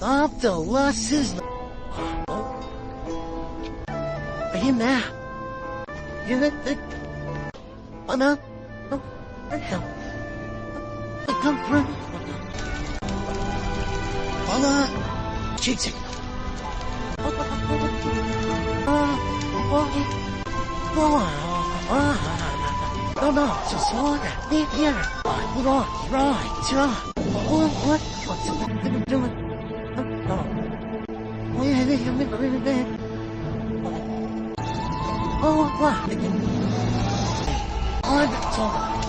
Stop the losses. Hey, man. You got the... Oh, no. Oh, what the hell? I come from... Hold on. Cheeks it. No, no, just hold it. Leave here. Right. What? What's it doing? No. Oh, what?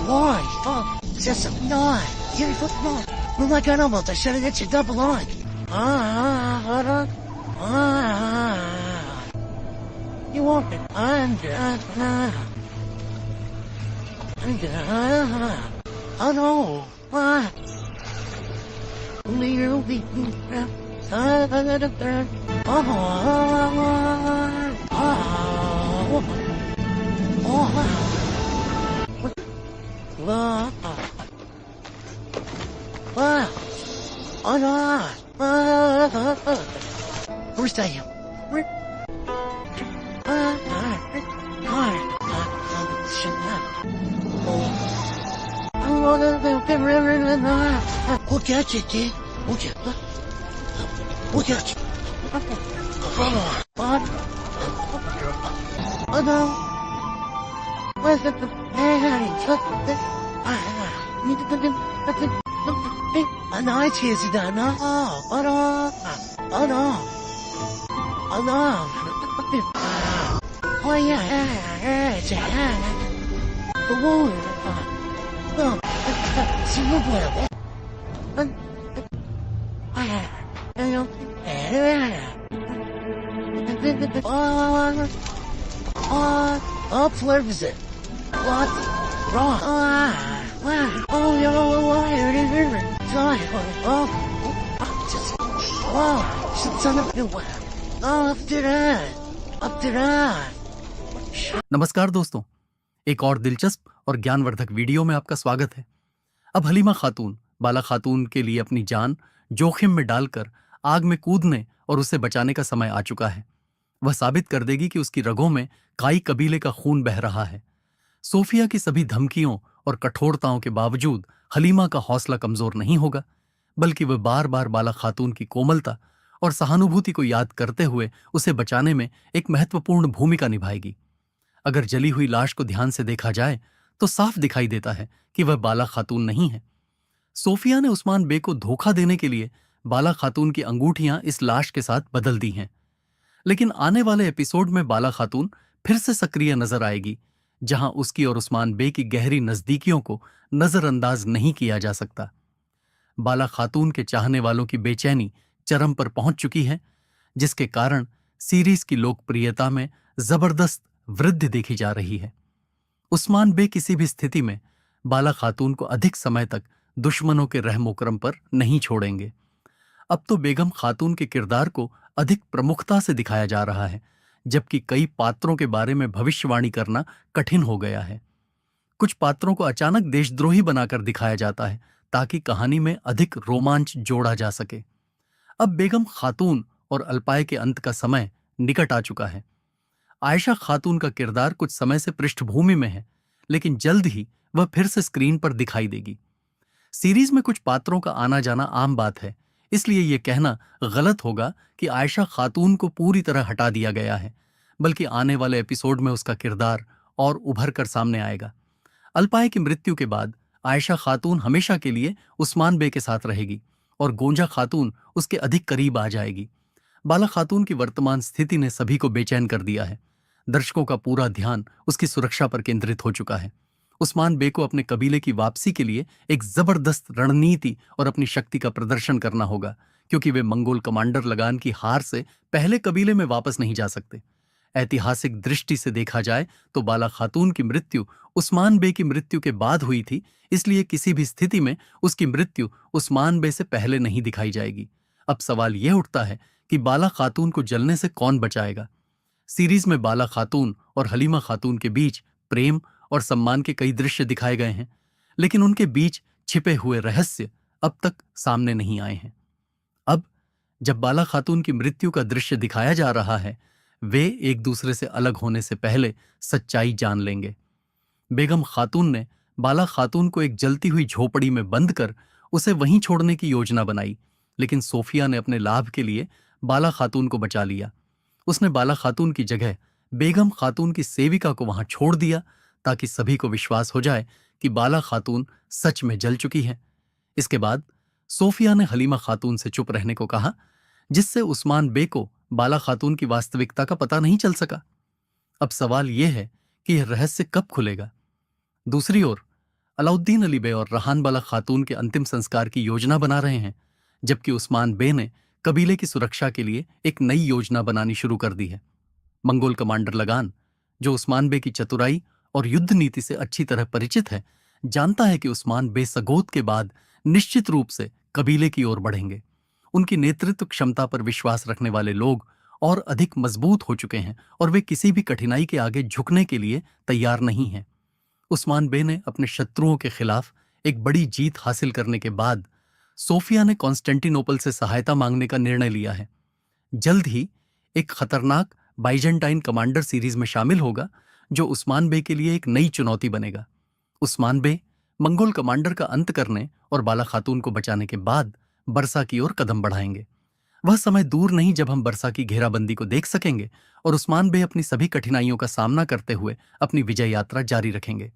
Why? Oh, just no. You're no. We're like animals. I should have hit you double on. Hold on. You want it? Oh no. What? Only you'll be. Where's that you? Look at you, kid. Look at you. What? Oh no. Where's the... No, I tears it down. No. Oh no. Oh no. Oh no. Oh yeah. The wall. No. See you boy. Oh, flirt is it? What? Wrong. Oh, yo, son of a... Up to that. नमस्कार दोस्तों, एक और दिलचस्प और ज्ञानवर्धक video में आपका स्वागत है। अब हलीमा खातून बाला खातून के लिए अपनी जान जोखिम में डालकर आग में कूदने और उसे बचाने का समय आ चुका है। वह साबित कर देगी कि उसकी रगों में काई कबीले का खून बह रहा है। सोफिया की सभी धमकियों और कठोरताओं के बावजूद हलीमा का हौसला कमजोर नहीं होगा, बल्कि वह बार बार बाला खातून की कोमलता और सहानुभूति को याद करते हुए उसे बचाने में एक महत्वपूर्ण भूमिका निभाएगी। अगर जली हुई लाश को ध्यान से देखा जाए तो साफ दिखाई देता है कि वह बाला खातून नहीं है। सोफिया ने उस्मान बे को धोखा देने के लिए बाला खातून की अंगूठियां इस लाश के साथ बदल दी हैं, लेकिन आने वाले एपिसोड में बाला खातून फिर से सक्रिय नजर आएगी, जहां उसकी और उस्मान बे की गहरी नजदीकियों को नजरअंदाज नहीं किया जा सकता। बाला खातून के चाहने वालों की बेचैनी चरम पर पहुंच चुकी है, जिसके कारण सीरीज की लोकप्रियता में जबरदस्त वृद्धि देखी जा रही है। उस्मान बे किसी भी स्थिति में बाला खातून को अधिक समय तक दुश्मनों के रहमोकरम पर नहीं छोड़ेंगे। अब तो बेगम खातून के किरदार को अधिक प्रमुखता से दिखाया जा रहा है, जबकि कई पात्रों के बारे में भविष्यवाणी करना कठिन हो गया है। कुछ पात्रों को अचानक देशद्रोही बनाकर दिखाया जाता है ताकि कहानी में अधिक रोमांच जोड़ा जा सके। अब बेगम खातून और अल्पाय के अंत का समय निकट आ चुका है। आयशा खातून का किरदार कुछ समय से पृष्ठभूमि में है, लेकिन जल्द ही वह फिर से स्क्रीन पर दिखाई देगी। सीरीज में कुछ पात्रों का आना जाना आम बात है, इसलिए यह कहना गलत होगा कि आयशा खातून को पूरी तरह हटा दिया गया है, बल्कि आने वाले एपिसोड में उसका किरदार और उभर कर सामने आएगा। अल्पाय की मृत्यु के बाद आयशा खातून हमेशा के लिए उस्मान बे के साथ रहेगी और गोंजा खातून उसके अधिक करीब आ जाएगी। बाला खातून की वर्तमान स्थिति ने सभी को बेचैन कर दिया है। दर्शकों का पूरा ध्यान उसकी सुरक्षा पर केंद्रित हो चुका है। उस्मान बे को अपने कबीले की वापसी के लिए एक जबरदस्त रणनीति और अपनी शक्ति का प्रदर्शन करना होगा, क्योंकि वे मंगोल कमांडर लगान की हार से पहले कबीले में वापस नहीं जा सकते। ऐतिहासिक दृष्टि से देखा जाए तो बाला खातून की मृत्यु उस्मान बे की मृत्यु के बाद हुई थी, इसलिए किसी भी स्थिति में उसकी मृत्यु उस्मान बे से पहले नहीं दिखाई जाएगी। अब सवाल यह उठता है कि बाला खातून को जलने से कौन बचाएगा। सीरीज में बाला खातून और हलीमा खातून के बीच प्रेम और सम्मान के कई दृश्य दिखाए गए हैं, लेकिन उनके बीच छिपे हुए रहस्य अब तक सामने नहीं आए हैं। अब जब बाला खातून की मृत्यु का दृश्य दिखाया जा रहा है, वे एक दूसरे से अलग होने से पहले सच्चाई जान लेंगे। बेगम खातून ने बाला खातून को एक जलती हुई झोपड़ी में बंद कर उसे वहीं छोड़ने की योजना बनाई, लेकिन सोफिया ने अपने लाभ के लिए बाला खातून को बचा लिया। उसने बाला खातून की जगह बेगम खातून की सेविका को वहां छोड़ दिया, ताकि सभी को विश्वास हो जाए कि बाला खातून सच में जल चुकी है। इसके बाद सोफिया ने हलीमा खातून से चुप रहने को कहा, जिससे उस्मान बे को बाला खातून की वास्तविकता का पता नहीं चल सका। अब सवाल यह है कि यह रहस्य कब खुलेगा। दूसरी ओर अलाउद्दीन अली बे और रहान बाला खातून के अंतिम संस्कार की योजना बना रहे हैं, जबकि उस्मान बे ने कबीले की सुरक्षा के लिए एक नई योजना बनानी शुरू कर दी है। मंगोल कमांडर लगान, जो उस्मान बे की चतुराई और युद्ध नीति से अच्छी तरह परिचित है, जानता है कि उस्मान बे सगोत के बाद निश्चित रूप से कबीले की ओर बढ़ेंगे। उनकी नेतृत्व क्षमता पर विश्वास रखने वाले लोग और अधिक मजबूत हो चुके हैं और वे किसी भी कठिनाई के आगे झुकने के लिए तैयार नहीं हैं। उस्मान बे ने अपने शत्रुओं के खिलाफ एक बड़ी जीत हासिल करने के बाद सोफिया ने कॉन्स्टेंटिनोपल से सहायता मांगने का निर्णय लिया है। जल्द ही एक खतरनाक बाइजेंटाइन कमांडर सीरीज में शामिल होगा, जो उस्मान बे के लिए एक नई चुनौती बनेगा। उस्मान बे मंगोल कमांडर का अंत करने और बाला खातून को बचाने के बाद बरसा की ओर कदम बढ़ाएंगे। वह समय दूर नहीं जब हम बरसा की घेराबंदी को देख सकेंगे और उस्मान बे अपनी सभी कठिनाइयों का सामना करते हुए अपनी विजय यात्रा जारी रखेंगे।